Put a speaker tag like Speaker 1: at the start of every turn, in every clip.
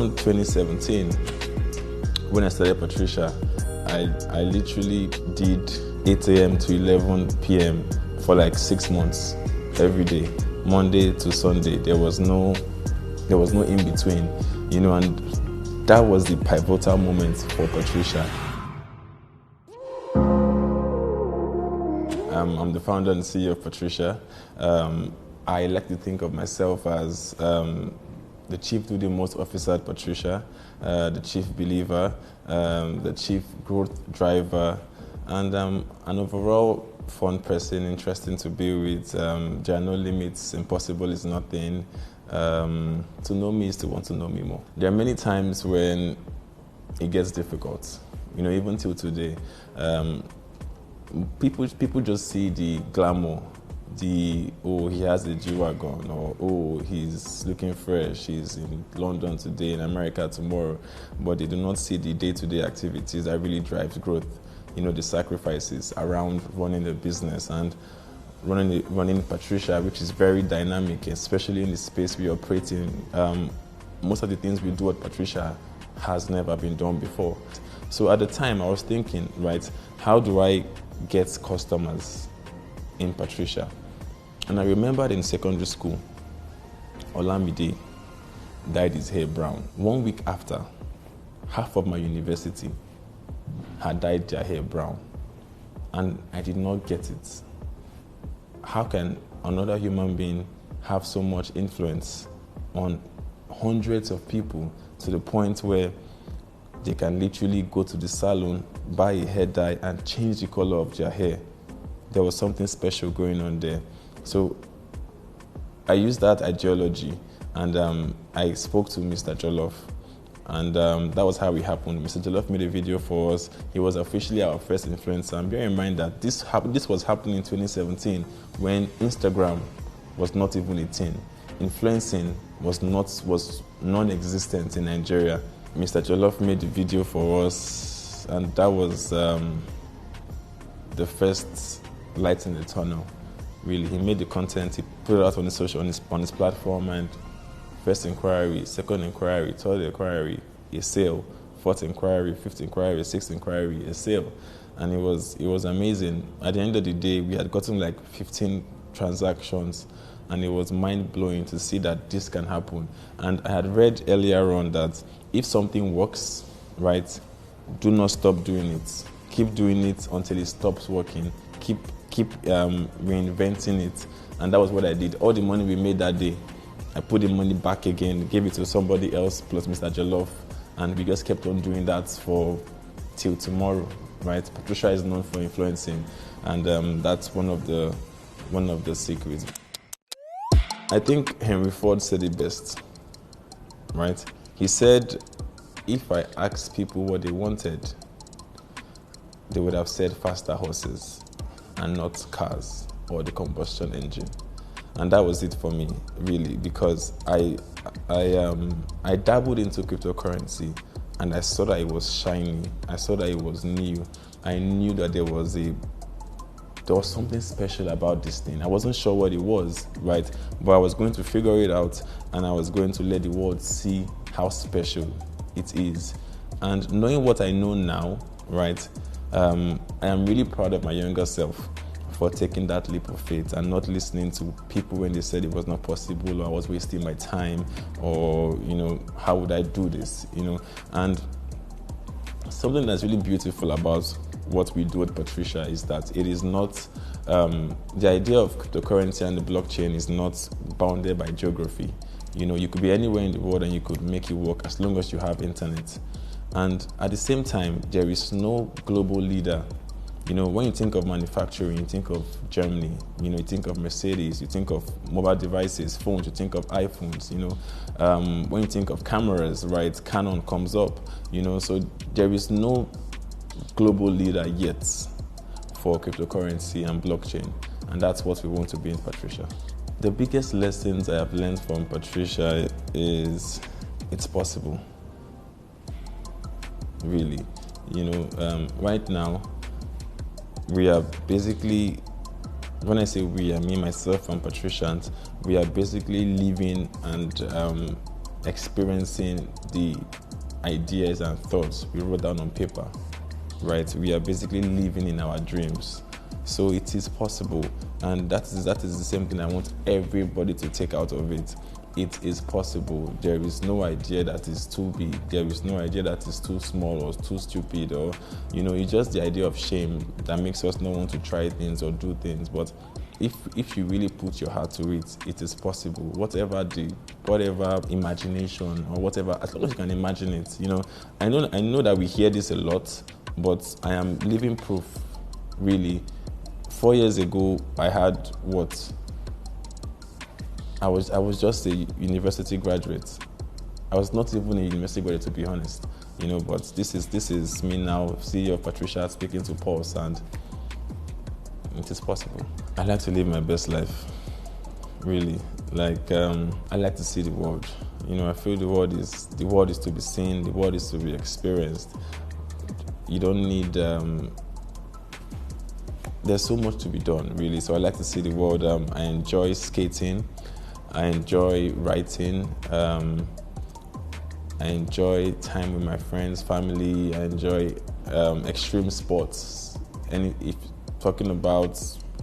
Speaker 1: around 2017, when I started Patricia, I literally did 8 a.m. to 11 p.m. for like 6 months, every day, Monday to Sunday. There was no in between, and that was the pivotal moment for Patricia. I'm the founder and CEO of Patricia. I like to think of myself as the chief to the most officer at Patricia, the chief believer, the chief growth driver, and an overall fun person, interesting to be with. There are no limits, impossible is nothing. To know me is to want to know me more. There are many times when it gets difficult, even till today. People just see the glamour, he has a G-Wagon, or he's looking fresh, he's in London today, in America tomorrow, but they do not see the day-to-day activities that really drives growth, the sacrifices around running a business and running Patricia, which is very dynamic, especially in the space we operate in. Most of the things we do at Patricia has never been done before. So at the time, I was thinking, right, how do I get customers in Patricia? And I remembered in secondary school, Olamide dyed his hair brown. 1 week after, half of my university had dyed their hair brown. And I did not get it. How can another human being have so much influence on hundreds of people to the point where they can literally go to the salon, buy a hair dye, and change the color of their hair? There was something special going on there. So I used that ideology, and I spoke to Mr. Jollof, and that was how it happened. Mr. Jollof made a video for us. He was officially our first influencer. And bear in mind that this was happening in 2017 when Instagram was not even a thing. Influencing was non-existent in Nigeria. Mr. Jollof made the video for us, and that was the first light in the tunnel. Really, he made the content, he put it out on his platform, and first inquiry, second inquiry, third inquiry, a sale, fourth inquiry, fifth inquiry, sixth inquiry, a sale, and it was amazing. At the end of the day, we had gotten like 15 transactions, and it was mind-blowing to see that this can happen. And I had read earlier on that if something works, right, do not stop doing it. Keep doing it until it stops working. Keep reinventing it. And that was what I did. All the money we made that day, I put the money back again, gave it to somebody else plus Mr. Jollof, and we just kept on doing that till tomorrow, right? Patricia is known for influencing, and that's one of the secrets. I think Henry Ford said it best, right? He said, if I asked people what they wanted, they would have said faster horses and not cars or the combustion engine. And that was it for me, really, because I dabbled into cryptocurrency, and I saw that it was shiny. I saw that it was new. I knew that there was something special about this thing. I wasn't sure what it was, right? But I was going to figure it out, and I was going to let the world see how special it is. And knowing what I know now, right, I am really proud of my younger self for taking that leap of faith and not listening to people when they said it was not possible, or I was wasting my time, or, how would I do this, And something that's really beautiful about what we do at Patricia is that it is not, the idea of cryptocurrency and the blockchain is not bounded by geography. You could be anywhere in the world and you could make it work as long as you have internet. And at the same time, there is no global leader. When you think of manufacturing, you think of Germany, you think of Mercedes, you think of mobile devices, phones, you think of iPhones, when you think of cameras, right, Canon comes up, so there is no global leader yet for cryptocurrency and blockchain, and that's what we want to be in Patricia. The biggest lessons I have learned from Patricia is it's possible, really. Right now, we are basically, when I say we, I mean myself and Patricia, we are basically living and experiencing the ideas and thoughts we wrote down on paper, right? We are basically living in our dreams. So it is possible, and that is the same thing I want everybody to take out of it. It is possible. There is no idea that is too big. There is no idea that is too small or too stupid, or it's just the idea of shame that makes us not want to try things or do things. But if you really put your heart to it, it is possible. Whatever imagination or whatever, as long as you can imagine it. I know that we hear this a lot, but I am living proof. Really, 4 years ago, I had what? I was just a university graduate. I was not even a university graduate, to be honest. But this is me now, CEO of Patricia, speaking to Pulse, and it is possible. I like to live my best life, really. I like to see the world. I feel the world is to be seen, the world is to be experienced. You don't need. There's so much to be done, really. So I like to see the world. I enjoy skating. I enjoy writing. I enjoy time with my friends, family. I enjoy extreme sports. And if talking about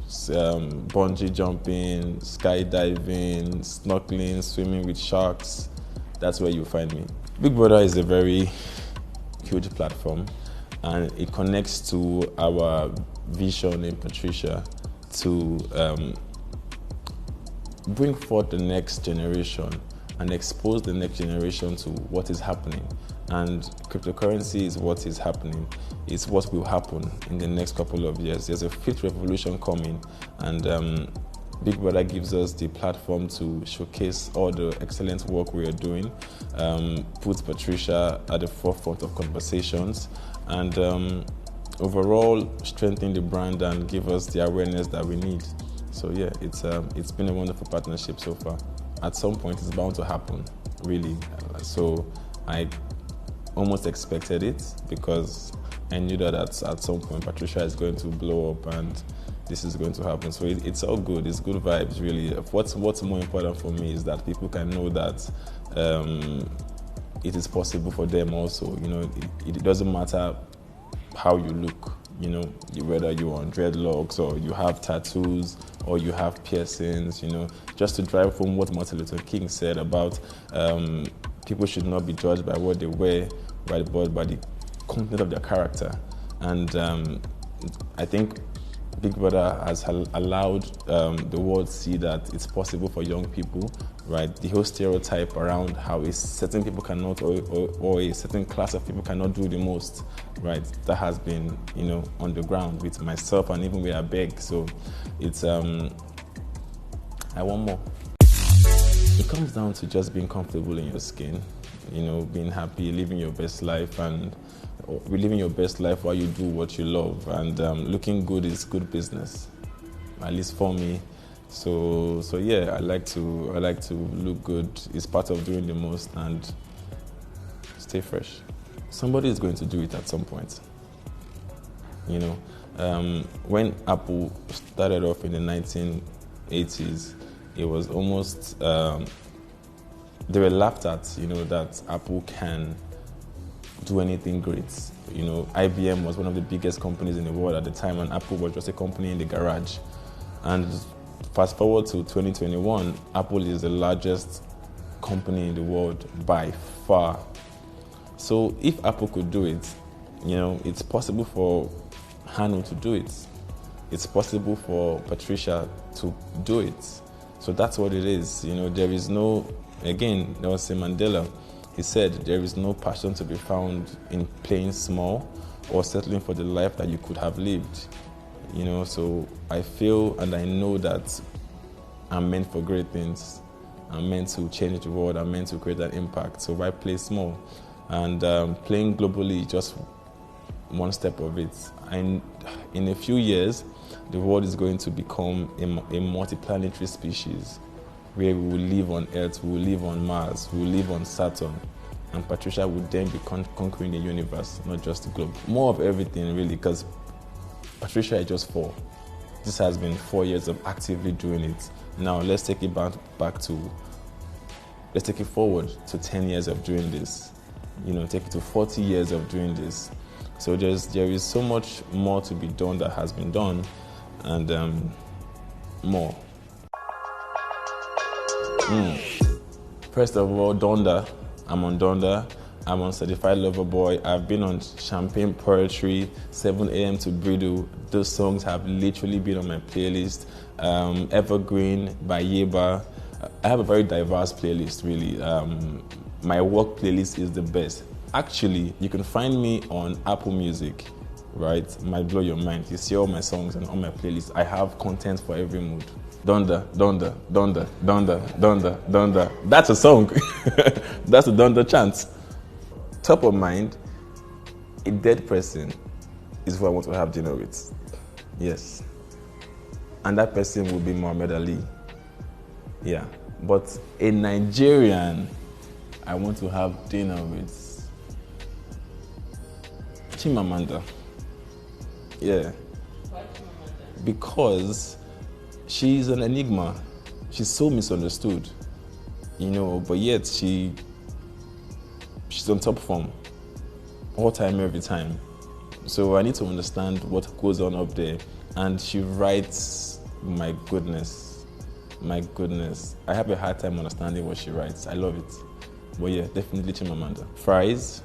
Speaker 1: bungee jumping, skydiving, snorkeling, swimming with sharks, that's where you find me. Big Brother is a very huge platform, and it connects to our vision in Patricia to bring forth the next generation and expose the next generation to what is happening. And cryptocurrency is what is happening. It's what will happen in the next couple of years. There's a fifth revolution coming, and Big Brother gives us the platform to showcase all the excellent work we are doing, puts Patricia at the forefront of conversations, and overall strengthen the brand and give us the awareness that we need. So yeah, it's been a wonderful partnership so far. At some point, it's bound to happen, really. So I almost expected it, because I knew that at some point Patricia is going to blow up and this is going to happen. So it's all good. It's good vibes, really. What's more important for me is that people can know that it is possible for them also. It doesn't matter how you look, whether you're on dreadlocks or you have tattoos or you have piercings, just to drive home what Martin Luther King said about people should not be judged by what they wear, but by the content of their character. And I think Big Brother has allowed the world to see that it's possible for young people, right? The whole stereotype around how certain people cannot, or a certain class of people cannot do the most, right? That has been, on the ground with myself and even with Abeg. So it's, I want more. It comes down to just being comfortable in your skin, being happy, living your best life, and living your best life while you do what you love. And looking good is good business, at least for me. So yeah, I like to look good. It's part of doing the most, and stay fresh. Somebody is going to do it at some point. When Apple started off in the 1980s, it was almost they were laughed at, that Apple can do anything great. IBM was one of the biggest companies in the world at the time, and Apple was just a company in the garage. And fast forward to 2021, Apple is the largest company in the world by far. So if Apple could do it, it's possible for Hanu to do it. It's possible for Patricia to do it. So that's what it is. There is no, again, Nelson Mandela, he said, there is no passion to be found in playing small or settling for the life that you could have lived. So I feel and I know that I'm meant for great things. I'm meant to change the world. I'm meant to create an impact. So why play small? And playing globally, just one step of it. And in a few years, the world is going to become a multiplanetary species, where we will live on Earth, we will live on Mars, we will live on Saturn, and Patricia would then be conquering the universe, not just the globe. More of everything, really, because Patricia is just 4. This has been 4 years of actively doing it. Now let's take it back to let's take it forward to 10 years of doing this. Take it to 40 years of doing this. So there is so much more to be done that has been done, and more. First of all, Donda. I'm on Donda. I'm on Certified Lover Boy. I've been on Champagne Poetry, 7 a.m. to Bridle. Those songs have literally been on my playlist. Evergreen by Yeba. I have a very diverse playlist, really. My work playlist is the best. Actually, you can find me on Apple Music, right? Might blow your mind. You see all my songs and all my playlists. I have content for every mood. Donda, Donda, Donda, Donda, Donda, Donda. That's a song. That's a Donda chant. Top of mind, a dead person is who I want to have dinner with. Yes. And that person will be Muhammad Ali. Yeah. But a Nigerian, I want to have dinner with Chimamanda. Yeah.
Speaker 2: Why Chimamanda?
Speaker 1: Because she's an enigma. She's so misunderstood, but yet she's on top form all time, every time. So I need to understand what goes on up there. And she writes, my goodness. I have a hard time understanding what she writes. I love it. But yeah, definitely Chimamanda. Fries.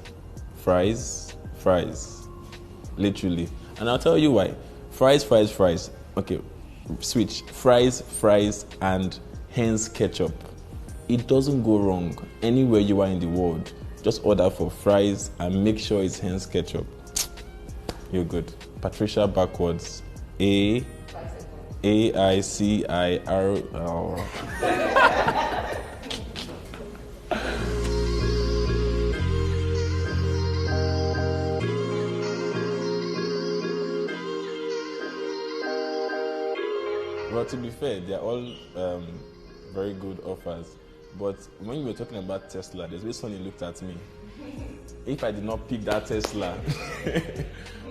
Speaker 1: Literally. And I'll tell you why. Fries. Okay, switch. Fries, and hence ketchup. It doesn't go wrong anywhere you are in the world. Just order for fries and make sure it's hence ketchup. You're good. Patricia backwards. A-I-C-I-R. Oh. Well, to be fair, they're all very good offers. But when you were talking about Tesla, there's this one you looked at me. If I did not pick that Tesla,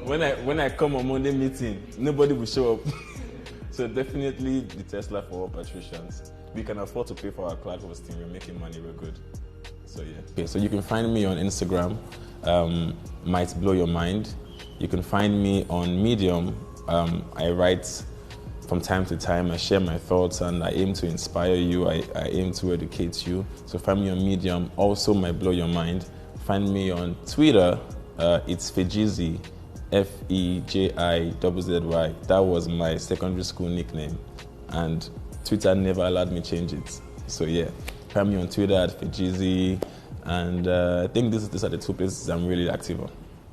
Speaker 1: when I come on Monday meeting, nobody will show up. So definitely the Tesla for all patricians. We can afford to pay for our cloud hosting. We're making money. We're good. So yeah. Okay, so you can find me on Instagram. Might blow your mind. You can find me on Medium. I write from time to time. I share my thoughts and I aim to inspire you. I aim to educate you. So find me on Medium. Also, might blow your mind. Find me on Twitter. It's Fejizy. Fejizzy. That was my secondary school nickname, and Twitter never allowed me change it. So yeah, find me on Twitter at Fejizy, and I think these are the two places I'm really active on.